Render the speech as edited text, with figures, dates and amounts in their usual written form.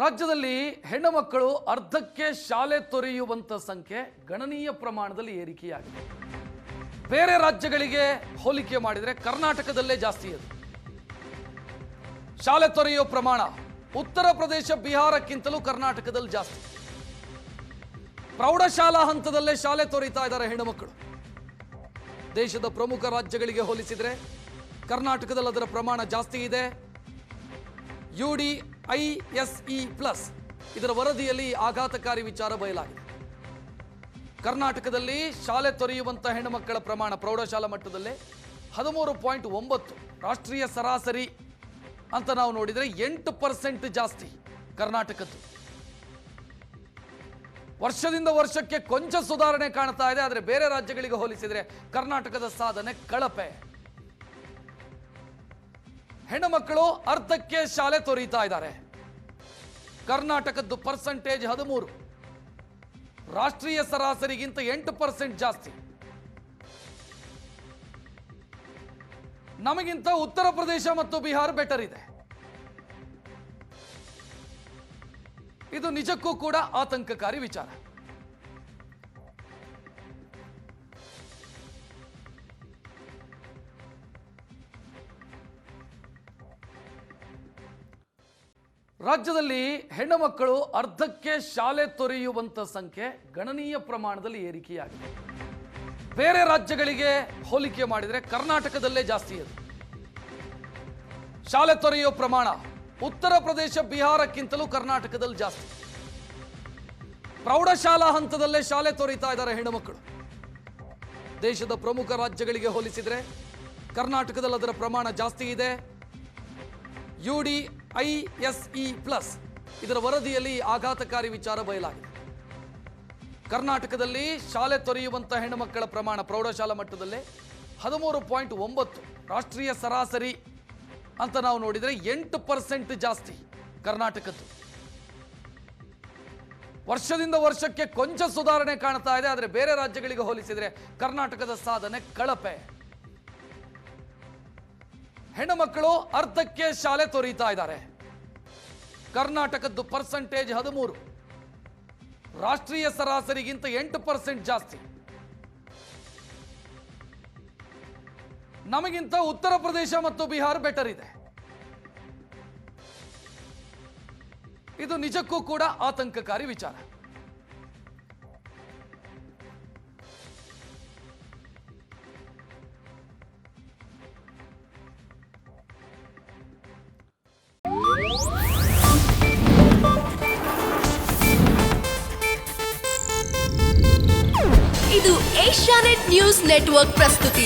ರಾಜ್ಯದಲ್ಲಿ ಹೆಣ್ಣು ಮಕ್ಕಳು ಅರ್ಧಕ್ಕೆ ಶಾಲೆ ತೊರೆಯುವಂತ ಸಂಖ್ಯೆ ಗಣನೀಯ ಪ್ರಮಾಣದಲ್ಲಿ ಏರಿಕೆಯಾಗಿದೆ. ಬೇರೆ ರಾಜ್ಯಗಳಿಗೆ ಹೋಲಿಕೆ ಮಾಡಿದರೆ ಕರ್ನಾಟಕದಲ್ಲೇ ಜಾಸ್ತಿ ಇದೆ. ಶಾಲೆ ತೊರೆಯುವ ಪ್ರಮಾಣ ಉತ್ತರ ಪ್ರದೇಶ ಬಿಹಾರಕ್ಕಿಂತಲೂ ಕರ್ನಾಟಕದಲ್ಲಿ ಜಾಸ್ತಿ. ಪ್ರೌಢಶಾಲಾ ಹಂತದಲ್ಲೇ ಶಾಲೆ ತೊರೆಯುತ್ತಾ ಇದ್ದಾರೆ ಹೆಣ್ಣು ಮಕ್ಕಳು. ದೇಶದ ಪ್ರಮುಖ ರಾಜ್ಯಗಳಿಗೆ ಹೋಲಿಸಿದರೆ ಕರ್ನಾಟಕದಲ್ಲಿ ಅದರ ಪ್ರಮಾಣ ಜಾಸ್ತಿ ಇದೆ. UDISE+ ಇದರ ವರದಿಯಲ್ಲಿ ಆಘಾತಕಾರಿ ವಿಚಾರ ಬಯಲಾಗಿದೆ. ಕರ್ನಾಟಕದಲ್ಲಿ ಶಾಲೆ ತೊರೆಯುವಂತ ಹೆಣ್ಣು ಮಕ್ಕಳ ಪ್ರಮಾಣ ಪ್ರೌಢಶಾಲಾ ಮಟ್ಟದಲ್ಲೇ 13.9, ರಾಷ್ಟ್ರೀಯ ಸರಾಸರಿ ಅಂತ ನಾವು ನೋಡಿದರೆ 8% ಜಾಸ್ತಿ ಕರ್ನಾಟಕದ್ದು. ವರ್ಷದಿಂದ ವರ್ಷಕ್ಕೆ ಕೊಂಚ ಸುಧಾರಣೆ ಕಾಣ್ತಾ ಇದೆ. ಆದರೆ ಬೇರೆ ರಾಜ್ಯಗಳಿಗೆ ಹೋಲಿಸಿದರೆ ಕರ್ನಾಟಕದ ಸಾಧನೆ ಕಳಪೆ. ಹೆಣ್ಣು ಮಕ್ಕಳು ಅರ್ಧಕ್ಕೆ ಶಾಲೆ ತೊರೆಯುತ್ತಾ ಇದ್ದಾರೆ. ಕರ್ನಾಟಕದ್ದು ಪರ್ಸೆಂಟೇಜ್ 13, ರಾಷ್ಟ್ರೀಯ ಸರಾಸರಿಗಿಂತ 8% ಜಾಸ್ತಿ. ನಮಗಿಂತ ಉತ್ತರ ಪ್ರದೇಶ ಮತ್ತು ಬಿಹಾರ ಬೆಟರ್ ಇದೆ. ಇದು ನಿಜಕ್ಕೂ ಕೂಡ ಆತಂಕಕಾರಿ ವಿಚಾರ. ರಾಜ್ಯದಲ್ಲಿ ಹೆಣ್ಣು ಮಕ್ಕಳು ಅರ್ಧಕ್ಕೆ ಶಾಲೆ ತೊರೆಯುವಂತ ಸಂಖ್ಯೆ ಗಣನೀಯ ಪ್ರಮಾಣದಲ್ಲಿ ಏರಿಕೆಯಾಗಿದೆ. ಬೇರೆ ರಾಜ್ಯಗಳಿಗೆ ಹೋಲಿಕೆ ಮಾಡಿದರೆ ಕರ್ನಾಟಕದಲ್ಲೇ ಜಾಸ್ತಿ ಇದೆ. ಶಾಲೆ ತೊರೆಯುವ ಪ್ರಮಾಣ ಉತ್ತರ ಪ್ರದೇಶ ಬಿಹಾರಕ್ಕಿಂತಲೂ ಕರ್ನಾಟಕದಲ್ಲಿ ಜಾಸ್ತಿ. ಪ್ರೌಢಶಾಲಾ ಹಂತದಲ್ಲೇ ಶಾಲೆ ತೊರೆಯುತ್ತಾ ಇದ್ದಾರೆ ಹೆಣ್ಣು ಮಕ್ಕಳು. ದೇಶದ ಪ್ರಮುಖ ರಾಜ್ಯಗಳಿಗೆ ಹೋಲಿಸಿದರೆ ಕರ್ನಾಟಕದಲ್ಲಿ ಅದರ ಪ್ರಮಾಣ ಜಾಸ್ತಿ ಇದೆ. UDISE+ ಇದರ ವರದಿಯಲ್ಲಿ ಆಘಾತಕಾರಿ ವಿಚಾರ ಬಯಲಾಗಿದೆ. ಕರ್ನಾಟಕದಲ್ಲಿ ಶಾಲೆ ತೊರೆಯುವಂತ ಹೆಣ್ಣು ಮಕ್ಕಳ ಪ್ರಮಾಣ ಪ್ರೌಢಶಾಲಾ ಮಟ್ಟದಲ್ಲೇ 13.9, ರಾಷ್ಟ್ರೀಯ ಸರಾಸರಿ ಅಂತ ನಾವು ನೋಡಿದರೆ 8% ಜಾಸ್ತಿ ಕರ್ನಾಟಕದ್ದು. ವರ್ಷದಿಂದ ವರ್ಷಕ್ಕೆ ಕೊಂಚ ಸುಧಾರಣೆ ಕಾಣ್ತಾ ಇದೆ. ಆದರೆ ಬೇರೆ ರಾಜ್ಯಗಳಿಗೆ ಹೋಲಿಸಿದರೆ ಕರ್ನಾಟಕದ ಸಾಧನೆ ಕಳಪೆ. ಹೆಣ್ಣು ಮಕ್ಕಳು ಅರ್ಧಕ್ಕೆ ಶಾಲೆ ತೊರೆಯುತ್ತಾ ಇದ್ದಾರೆ. ಕರ್ನಾಟಕದ್ದು ಪರ್ಸೆಂಟೇಜ್ 13, ರಾಷ್ಟ್ರೀಯ ಸರಾಸರಿಗಿಂತ 8% ಜಾಸ್ತಿ. ನಮಗಿಂತ ಉತ್ತರ ಪ್ರದೇಶ ಮತ್ತು ಬಿಹಾರ ಬೆಟರ್ ಇದೆ. ಇದು ನಿಜಕ್ಕೂ ಕೂಡ ಆತಂಕಕಾರಿ ವಿಚಾರ. ಇದು ಏಷ್ಯಾನೆಟ್ ನ್ಯೂಸ್ ನೆಟ್ವರ್ಕ್ ಪ್ರಸ್ತುತಿ.